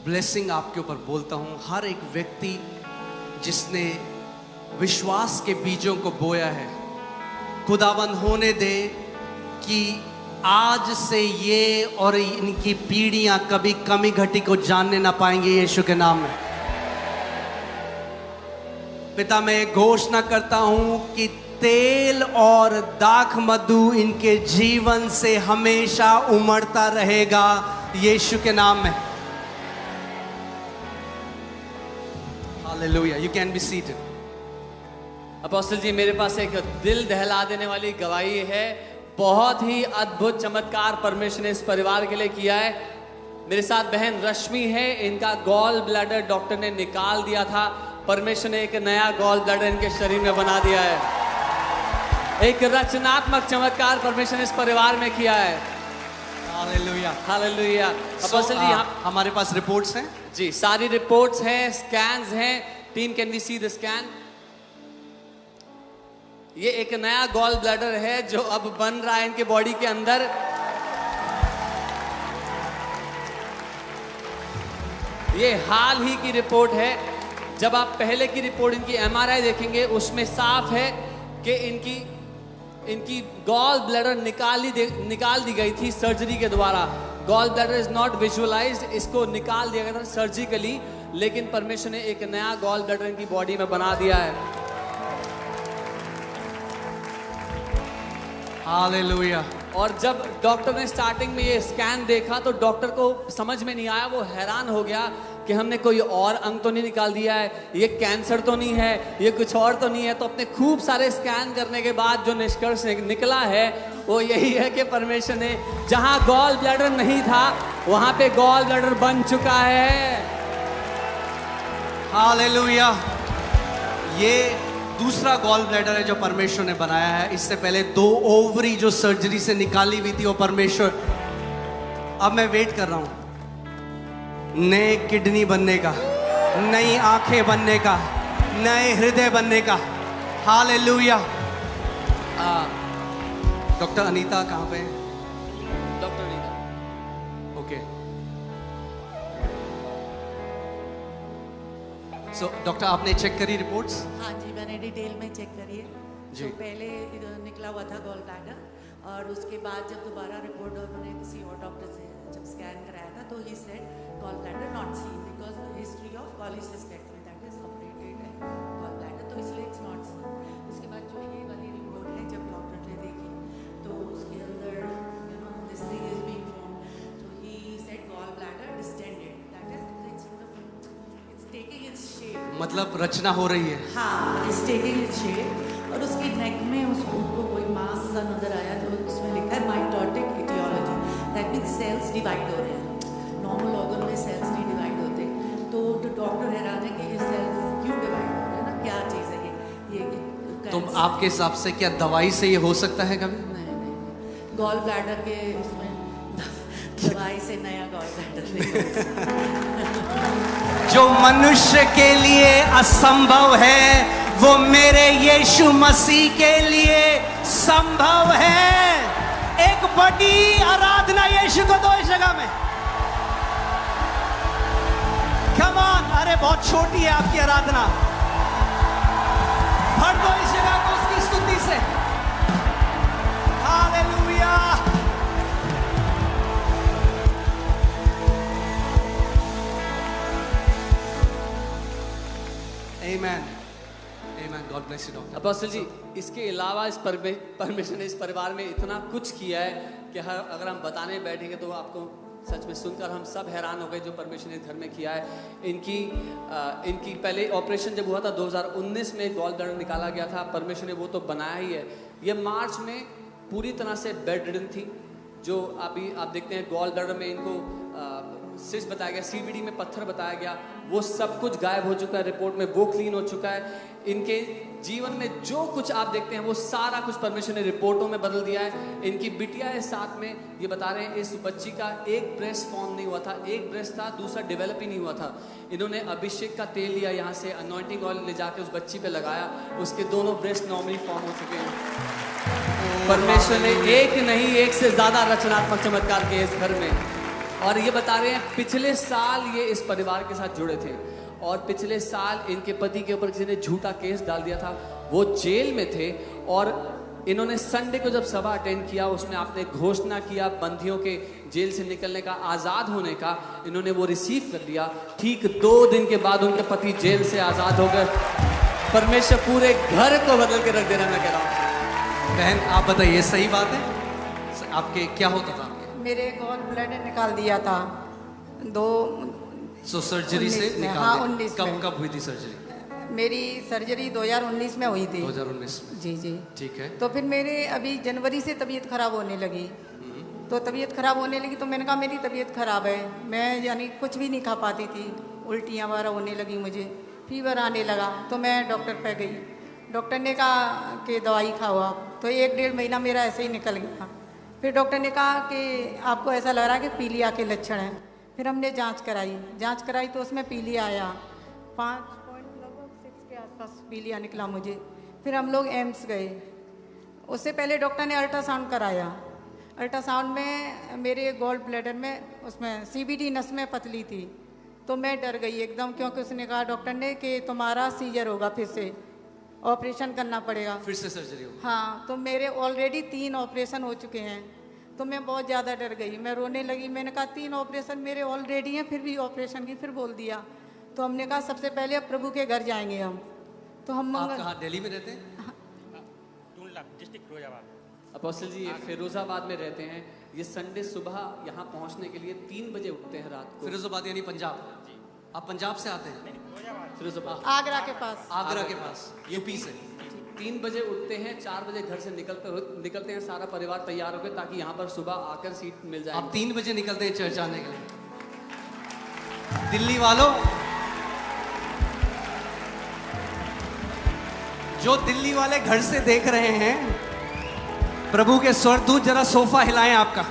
Blessing आपके ऊपर बोलता हूँ। हर एक व्यक्ति जिसने विश्वास के बीजों को बोया है, खुदावंद होने दे कि आज से ये और इनकी पीढ़ियां कभी कमी घटी को जानने ना पाएंगे, यीशु के नाम में। पिता, मैं घोषणा करता हूं कि तेल और दाख मधु इनके जीवन से हमेशा उमड़ता रहेगा, यीशु के नाम में। हालेलुया। You can be seated. Apostle ji, मेरे पास एक दिल दहला देने वाली गवाही है। बहुत ही अद्भुत चमत्कार परमेश्वर ने इस परिवार के लिए किया है। मेरे साथ बहन रश्मि है, इनका गॉल ब्लैडर डॉक्टर ने निकाल दिया था। परमेश्वर ने एक नया गॉल ब्लैडर इनके शरीर में बना दिया है। एक रचनात्मक चमत्कार परमेश्वर ने इस परिवार में किया है। Hallelujah, hallelujah. अपोस्टल जी, यहाँ हमारे पास रिपोर्ट्स हैं जी, सारी रिपोर्ट्स हैं, स्कैन्स हैं। Team, can we see the scan? ये एक नया गॉल ब्लैडर है जो अब बन रहा है इनके बॉडी के अंदर। ये हाल ही की रिपोर्ट है। जब आप पहले की रिपोर्ट इनकी एमआरआई देखेंगे, उसमें साफ है कि इनकी गॉल ब्लैडर निकाल दी गई थी सर्जरी के द्वारा। Gall bladder is not visualised, इसको निकाल दिया गया था सर्जिकली, लेकिन परमेश्वर ने एक नया गॉल ब्लैडर इनकी बॉडी में बना दिया है। हालेलुया। और जब डॉक्टर ने स्टार्टिंग में ये स्कैन देखा तो डॉक्टर को समझ में नहीं आया। वो हैरान हो गया कि हमने कोई और अंग तो नहीं निकाल दिया है, ये कैंसर तो नहीं है, ये कुछ और तो नहीं है। तो अपने खूब सारे स्कैन करने के बाद जो निष्कर्ष निकला है वो यही है कि परमेश्वर ने जहां गॉल ब्लैडर नहीं था वहां पे गॉल ब्लैडर बन चुका है। हालेलुया। ये दूसरा गॉल ब्लैडर है जो परमेश्वर ने बनाया है। इससे पहले 2 ओवरी जो सर्जरी से निकाली हुई थी वो परमेश्वर। अब मैं वेट कर रहा हूं नए किडनी बनने का, नई आंखें बनने का, नए हृदय बनने का। हालेलुया। डॉक्टर अनीता कहाँ पे है? Doctor Anita, okay. So doctor, आपने चेक करी रिपोर्ट्स? हाँ जी, मैंने डिटेल में चेक करी है। जी। तो पहले निकला हुआ था गॉल ब्लैडर, और उसके बाद जब दोबारा रिपोर्ट उन्होंने किसी और डॉक्टर से जब स्कैन कराया था तो he said gall bladder not seen because history of polycystectomy that is operated है गॉल ब्लैडर, तो इसलिए इट्स नॉट सीन। उसके बाद जो ये वाली रिपोर्ट है जब डॉक्टर ने देखी तो उसके अंदर this thing is being form, तो he said gall bladder distended, that is it's taking its shape. मतलब रचना हो रही है। हाँ, इट्स टेकिंग इट्स शेप। और उसके नेक में उसको कोई मास सा नजर आया तो उसमें लिखा है mitotic aetiology, that means cells divide हो रहे हैं। नॉर्मल ऑर्गन में सेल्स नहीं डिवाइड होते, तो डॉक्टर हैरान है कि ये सेल्स क्यों डिवाइड हो रहे हैं ना, क्या चीज़ है ये तो आपके हिसाब से क्या दवाई से ये हो सकता है कभी? नहीं, गॉल ब्लैडर के उसमें दवाई से नया गॉल ब्लैडर नहीं। जो मनुष्य के लिए असंभव है वो मेरे यीशु मसीह के लिए संभव है। एक बड़ी आराधना यीशु को दो इस जगह में। Come on. अरे बहुत छोटी है आपकी आराधना, भर दो इस जगह को उसकी स्तुति से। हालेलुया। आमेन। God bless you, doctor. Apostle ji, इसके अलावा इस परमेश्वर ने इस परिवार में इतना कुछ किया है कि अगर हम बताने बैठेंगे तो आपको सच में सुनकर हम सब हैरान हो गए जो परमेश्वर ने घर में किया है। इनकी पहले ऑपरेशन जब हुआ था 2019 में गॉल ब्लैडर निकाला गया था। परमेश्वर ने वो तो बनाया ही है। ये मार्च में पूरी तरह से बेड रिडन थी। जो अभी आप देखते हैं गॉल ब्लैडर में इनको सिस्ट बताया गया, सीबीडी में पत्थर बताया गया, वो सब कुछ गायब हो चुका है। रिपोर्ट में वो क्लीन हो चुका है। इनके जीवन में जो कुछ आप देखते हैं वो सारा कुछ परमेश्वर ने रिपोर्टों में बदल दिया है। इनकी बिटिया है साथ में, ये बता रहे हैं इस बच्ची का एक ब्रेस्ट फॉर्म नहीं हुआ था, एक ब्रेस्ट था, दूसरा डेवलप ही नहीं हुआ था। इन्होंने अभिषेक का तेल लिया, यहाँ से अनॉइंटिंग ऑयल ले जाके उस बच्ची पे लगाया, उसके दोनों ब्रेस्ट नॉर्मली फॉर्म हो चुके हैं। परमेश्वर ने एक नहीं एक से ज्यादा रचनात्मक चमत्कार किए इस घर में। और ये बता रहे हैं पिछले साल ये इस परिवार के साथ जुड़े थे और पिछले साल इनके पति के ऊपर किसी ने झूठा केस डाल दिया था, वो जेल में थे और इन्होंने संडे को जब सभा अटेंड किया उसमें आपने घोषणा किया बंदियों के जेल से निकलने का, आज़ाद होने का, इन्होंने वो रिसीव कर लिया। ठीक 2 दिन के बाद उनके पति जेल से आज़ाद हो गए। परमेश्वर पूरे घर को बदल के रख देना, मैं कह रहा हूँ। बहन आप बताइए सही बात है? आपके क्या होता था आपके? मेरे गॉल ब्लैडर निकाल दिया था 2 सो सर्जरी से 19 में, निकाल हाँ, दिया। 19 कब में। कब हुई थी सर्जरी? मेरी सर्जरी 2019 में हुई थी। 2019 में। जी जी। ठीक है। तो फिर मेरे अभी जनवरी से तबीयत खराब होने लगी। तो तबीयत खराब होने लगी तो मैंने कहा मेरी तबीयत खराब है, मैं यानी कुछ भी नहीं खा पाती थी, उल्टियाँ वगैरह होने लगी, मुझे फीवर आने लगा। तो मैं डॉक्टर पे गई, डॉक्टर ने कहा कि दवाई खाओ आप। तो 1-1.5 महीना मेरा ऐसे ही निकल गया। फिर डॉक्टर ने कहा कि आपको ऐसा लग रहा है कि पीलिया के लक्षण हैं। फिर हमने जांच कराई तो उसमें पीलिया आया, 5.6 के आसपास पीलिया निकला मुझे। फिर हम लोग एम्स गए, उससे पहले डॉक्टर ने अल्ट्रासाउंड कराया। अल्ट्रासाउंड में मेरे गॉल ब्लैडर में उसमें CBD नस में पतली थी। तो मैं डर गई एकदम, क्योंकि उसने कहा डॉक्टर ने कि तुम्हारा सीजर होगा, फिर से ऑपरेशन करना पड़ेगा। फिर से सर्जरी होगी? हाँ, तो मेरे ऑलरेडी 3 ऑपरेशन हो चुके हैं। तो मैं बहुत ज़्यादा डर गई, मैं रोने लगी। मैंने कहा 3 ऑपरेशन मेरे ऑलरेडी हैं, फिर भी ऑपरेशन की फिर बोल दिया। तो हमने कहा सबसे पहले अब प्रभु के घर जाएंगे हम। तो हम आप कहाँ दिल्ली में रहते हैं? डिस्ट्रिक्ट फिरोजाबाद। अपोस्टल जी ये फिरोजाबाद में रहते हैं। ये संडे सुबह यहाँ पहुँचने के लिए 3 बजे उठते हैं रात को। फिरोजाबाद यानी पंजाब? आप पंजाब से आते हैं? फिरोजाबाद आगरा के पास। आगरा के पास, यूपी से। 3 बजे उठते हैं, 4 बजे घर से निकलते हैं सारा परिवार तैयार होकर, ताकि यहाँ पर सुबह आकर सीट मिल जाए। आप 3 बजे निकलते हैं चर्च आने के लिए? दिल्ली वालों, जो दिल्ली वाले घर से देख रहे हैं, प्रभु के स्वर्गदूत जरा सोफा हिलाएं आपका।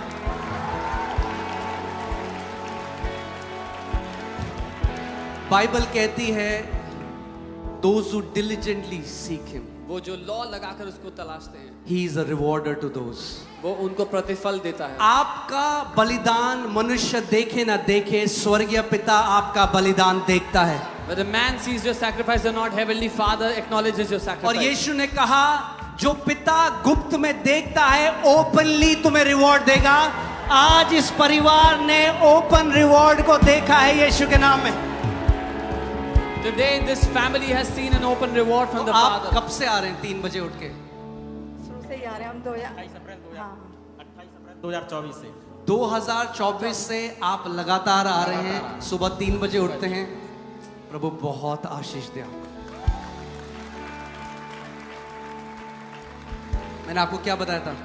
बाइबल कहती है those who diligently seek him, वो जो लॉ लगाकर उसको तलाशते हैं, he is a rewarder to those। वो उनको प्रतिफल देता है। आपका बलिदान मनुष्य देखे ना देखे, स्वर्गीय पिता आपका बलिदान देखता है। Whether man sees your sacrifice or not, heavenly Father acknowledges your और sacrifice। यीशु ने कहा जो पिता गुप्त में देखता है ओपनली तुम्हें रिवॉर्ड देगा। आज इस परिवार ने ओपन रिवॉर्ड को देखा है यीशु के नाम में। Today this family has seen an open reward from the आप Father। कब से आ रहे हैं 3 बजे उठ के? शुरू से ही आ रहे हैं हम 28 अप्रैल हाँ। 2024 से। 2024 से आप लगातार आ रहे हैं, सुबह 3 बजे उठते हैं। प्रभु बहुत आशीष दे आपको। मैंने आपको क्या बताया था?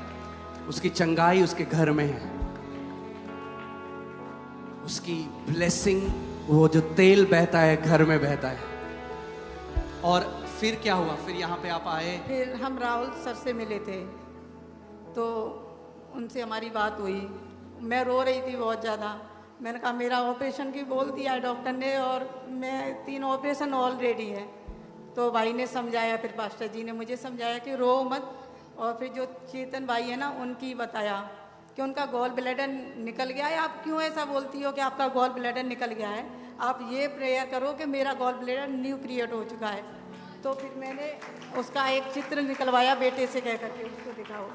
उसकी चंगाई उसके घर में है, उसकी ब्लेसिंग, वो जो तेल बहता है घर में बहता है। और फिर क्या हुआ? फिर यहाँ पे आप आए? फिर हम राहुल सर से मिले थे, तो उनसे हमारी बात हुई। मैं रो रही थी बहुत ज़्यादा। मैंने कहा मेरा ऑपरेशन की बोल दिया है डॉक्टर ने, और मैं 3 ऑपरेशन ऑलरेडी है। तो भाई ने समझाया, फिर पास्टर जी ने मुझे समझाया कि रो मत। और फिर जो चेतन भाई है ना, उनकी बताया कि उनका गॉल ब्लैडर निकल गया है। आप क्यों ऐसा बोलती हो कि आपका गॉल ब्लैडर निकल गया है? आप ये प्रेयर करो कि मेरा गॉल ब्लैडर न्यू क्रिएट हो चुका है। तो फिर मैंने उसका एक चित्र निकलवाया बेटे से कह करके, उसको दिखाओ।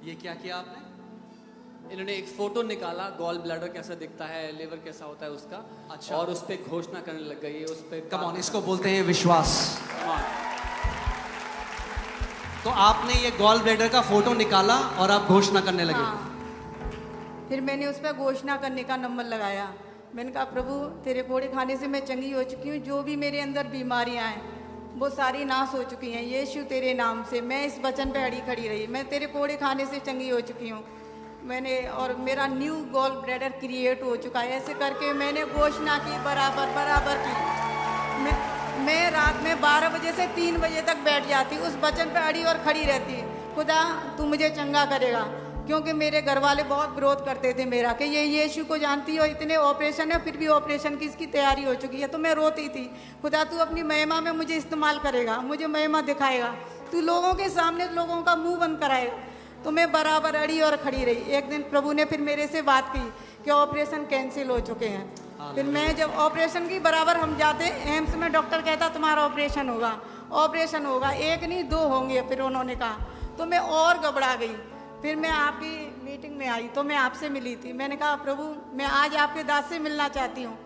ये क्या किया आपने? इन्होंने एक फोटो निकाला, गॉल ब्लैडर कैसा दिखता है, लिवर कैसा होता है उसका। अच्छा। और उस पे घोषणा करने लग गई है, उस पे कम ऑन, इसको बोलते हैं विश्वास। तो आपने ये गॉल ब्लैडर का फोटो निकाला और आप घोषणा करने लगे। हाँ। फिर मैंने उस पर घोषणा करने का नंबर लगाया। मैंने कहा प्रभु तेरे कोड़े खाने से मैं चंगी हो चुकी हूँ, जो भी मेरे अंदर बीमारियाँ हैं वो सारी नाश हो चुकी हैं। यीशु तेरे नाम से मैं इस वचन पे अड़ी खड़ी रही, मैं तेरे कोड़े खाने से चंगी हो चुकी हूँ। मैंने, और मेरा न्यू गॉल ब्लैडर क्रिएट हो चुका है। ऐसे करके मैंने घोषणा की, बराबर की। मैं रात में 12 बजे से 3 बजे तक बैठ जाती, उस वचन पे अड़ी और खड़ी रहती। खुदा तू मुझे चंगा करेगा, क्योंकि मेरे घर वाले बहुत विरोध करते थे मेरा कि ये यीशु को जानती हो, इतने ऑपरेशन है फिर भी ऑपरेशन की इसकी तैयारी हो चुकी है। तो मैं रोती थी, खुदा तू अपनी महिमा में मुझे इस्तेमाल करेगा, मुझे महिमा दिखाएगा, तू लोगों के सामने लोगों का मुंह बंद कराएगा। तो मैं बराबर अड़ी और खड़ी रही। एक दिन प्रभु ने फिर मेरे से बात की कि ऑपरेशन कैंसिल हो चुके हैं। फिर मैं जब ऑपरेशन की बराबर हम जाते एम्स में, डॉक्टर कहता तुम्हारा ऑपरेशन होगा, ऑपरेशन होगा, एक नहीं 2 होंगे। फिर उन्होंने कहा, तो मैं और घबरा गई। फिर मैं आपकी मीटिंग में आई तो मैं आपसे मिली थी। मैंने कहा प्रभु मैं आज आपके दास से मिलना चाहती हूँ।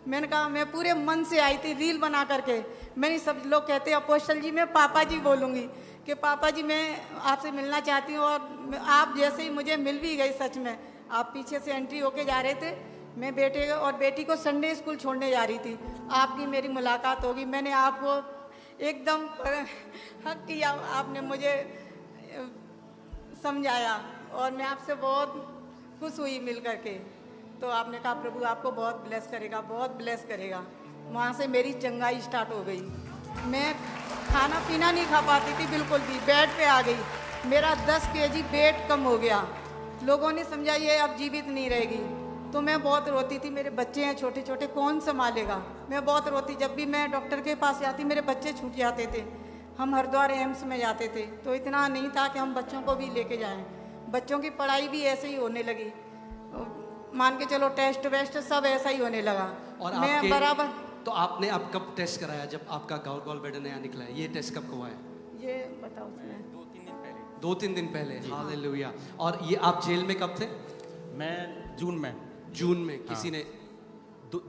मैंने कहा मैं पूरे मन से आई थी रील बना करके। मैंने सब लोग कहते हैं अपोस्टल जी मैं पापा जी बोलूँगी कि पापा जी मैं आपसे मिलना चाहती हूँ। और आप जैसे ही मुझे मिल भी गई, सच में आप पीछे से एंट्री होके जा रहे थे, मैं बेटे और बेटी को संडे स्कूल छोड़ने जा रही थी, आपकी मेरी मुलाकात होगी। मैंने आपको एकदम हक किया, आपने मुझे समझाया और मैं आपसे बहुत खुश हुई मिल करके। तो आपने कहा प्रभु आपको बहुत ब्लेस करेगा, बहुत ब्लेस करेगा। वहाँ से मेरी चंगाई स्टार्ट हो गई। मैं खाना पीना नहीं खा पाती थी बिल्कुल भी, बेड पे आ गई। मेरा 10 केजी वेट कम हो गया। लोगों ने समझा ये अब जीवित नहीं रहेगी। तो मैं बहुत रोती थी, मेरे बच्चे हैं छोटे छोटे, कौन संभालेगा। मैं बहुत रोती, जब भी मैं डॉक्टर के पास जाती मेरे बच्चे छूट जाते थे। हम हरिद्वार एम्स में जाते थे तो इतना नहीं था कि हम बच्चों को भी लेके जाएं। बच्चों की पढ़ाई भी ऐसे ही होने लगी, मान के चलो टेस्ट वेस्ट सब ऐसा ही होने लगा। और मैं बराबर। तो आपने अब कब टेस्ट कराया जब आपका गॉल ब्लैडर नया निकला है? ये टेस्ट कब हुआ है? ये बताओ उसमें 2-3 दिन पहले। 2-3 दिन पहले। हालेलुया। और ये आप जेल में कब थे? मैं जून में। जून में किसी ने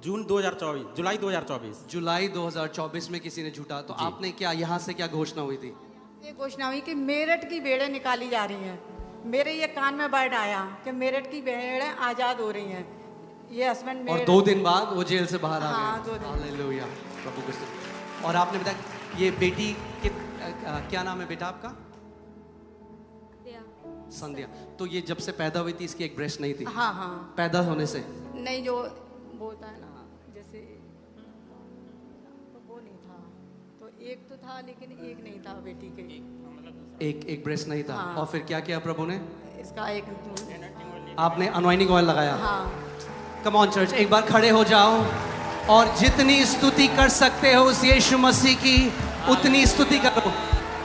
जून 2024, जुलाई 2024। जुलाई 2024 में किसी ने झूठा। तो आपने क्या यहाँ से क्या घोषणा हुई थी? ये घोषणा हुई कि मेरठ की भेड़ें निकाली जा रही हैं। मेरे ये कान में वर्ड आया कि मेरठ की भेड़ें आज़ाद हो रही हैं। ये हस्बैंड और 2 दिन बाद वो जेल से बाहर आ हाँ, गए। 2 दिन। हालेलुया, प्रभु की स्तुति। और आपने बताया ये बेटी के क्या नाम है बेटा आपका? संध्या। तो ये जब से पैदा हुई थी इसकी एक ब्रेस्ट नहीं थी? हाँ हाँ। पैदा होने से नहीं, जो बोलता है ना जैसे, तो वो नहीं था। तो एक तो था लेकिन एक नहीं था बेटी के। एक ब्रेस्ट नहीं था। हाँ। और फिर क्या किया प्रभु ने? इसका एक आपने अनॉइंटिंग ऑयल लगाया। हाँ। कम ऑन चर्च, एक बार खड़े हो जाओ और जितनी स्तुति कर सकते हो उस यीशु मसीह की उतनी स्तुति करो।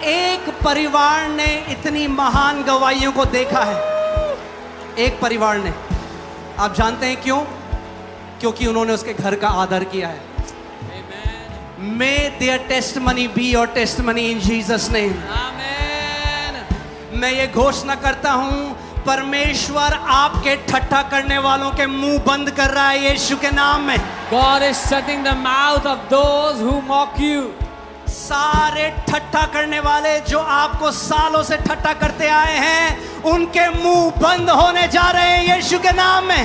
एक परिवार ने इतनी महान गवाहियों को देखा है, एक परिवार ने। आप जानते हैं क्यों? क्योंकि उन्होंने उसके घर का आदर किया है। May their testimony be your testimony in Jesus name. मैं ये घोषणा करता हूं, परमेश्वर आपके ठट्ठा करने वालों के मुंह बंद कर रहा है यीशु के नाम में। God is shutting the mouth of those who mock you. सारे ठट्ठा करने वाले जो आपको सालों से ठट्ठा करते आए हैं, उनके मुंह बंद होने जा रहे हैं यीशु के नाम में।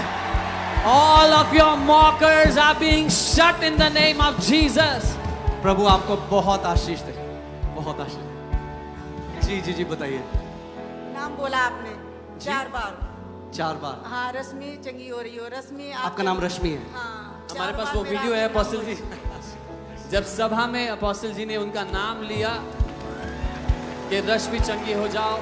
All of your mockers are being shut in the name of Jesus. प्रभु आपको बहुत आशीष दे, बहुत आशीष दे। जी जी जी बताइए। नाम बोला आपने 4 बार। 4 बार। हाँ, रश्मि चंगी हो रही हो। रश्मि आपका नाम रश्मि है? हाँ। हमारे 4 पास बार वो मेरा वीडियो है नाम अपोस्टल जी, जब सभा में अपोस्टल जी ने उनका नाम लिया कि रश्मि चंगी हो जाओ।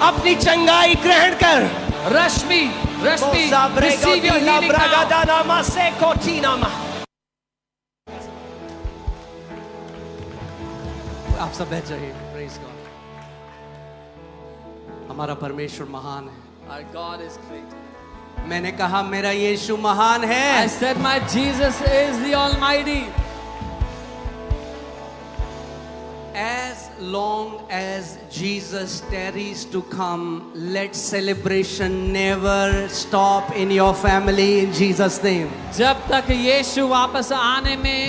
अपनी चंगाई ग्रहण कर। रश्मि receive your healing now. आप सब बैठ जाइए। Praise God. हमारा परमेश्वर महान है। Our God is great. मैंने कहा मेरा यीशु महान I है। said my Jesus is the Almighty. As long as Jesus tarries to come, let celebration never stop in your family in Jesus name. जब तक यीशु वापस आने में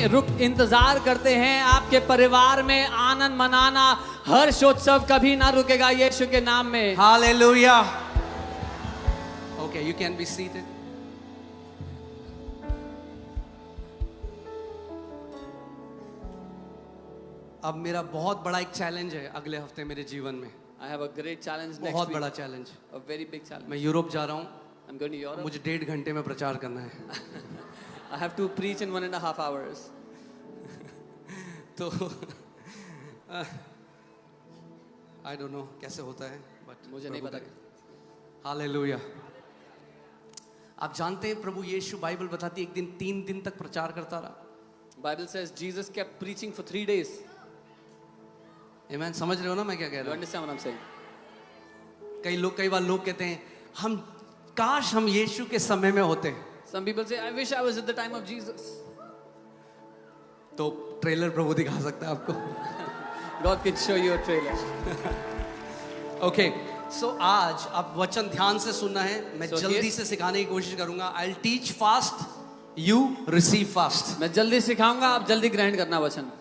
इंतजार करते हैं, आपके परिवार में आनंद मनाना, हर्षोत्सव कभी ना रुकेगा यीशु के नाम में। Hallelujah. Okay, you can be seated. अब मेरा बहुत बड़ा एक चैलेंज है अगले हफ्ते मेरे जीवन में। I have a great challenge next बहुत week. बड़ा challenge. A very big challenge. मैं यूरोप जा रहा हूँ। I'm going to Europe. मुझे 1.5 घंटे में प्रचार करना है। I have to preach in 1.5 hours. तो I don't know कैसे होता है, but मुझे नहीं पता। हालेलुया। आप जानते हैं प्रभु यीशु, बाइबल बताती है, एक दिन 3 दिन तक प्रचार करता रहा। Bible says Jesus kept preaching for 3 days. आमेन, समझ रहे हो ना मैं क्या कह You रहा हूँ? understand what I'm saying? कई बार लोग कहते हैं हम काश हम यीशु के समय में होते। Some people say, I wish I was at the time of Jesus. तो ट्रेलर प्रभु दिखा सकता है आपको। God can show you a trailer. Okay, so आज आप वचन ध्यान से सुनना है। मैं So जल्दी here- से सिखाने की कोशिश करूंगा। I teach fast, you receive fast. मैं जल्दी सिखाऊंगा, आप जल्दी ग्रहण करना वचन।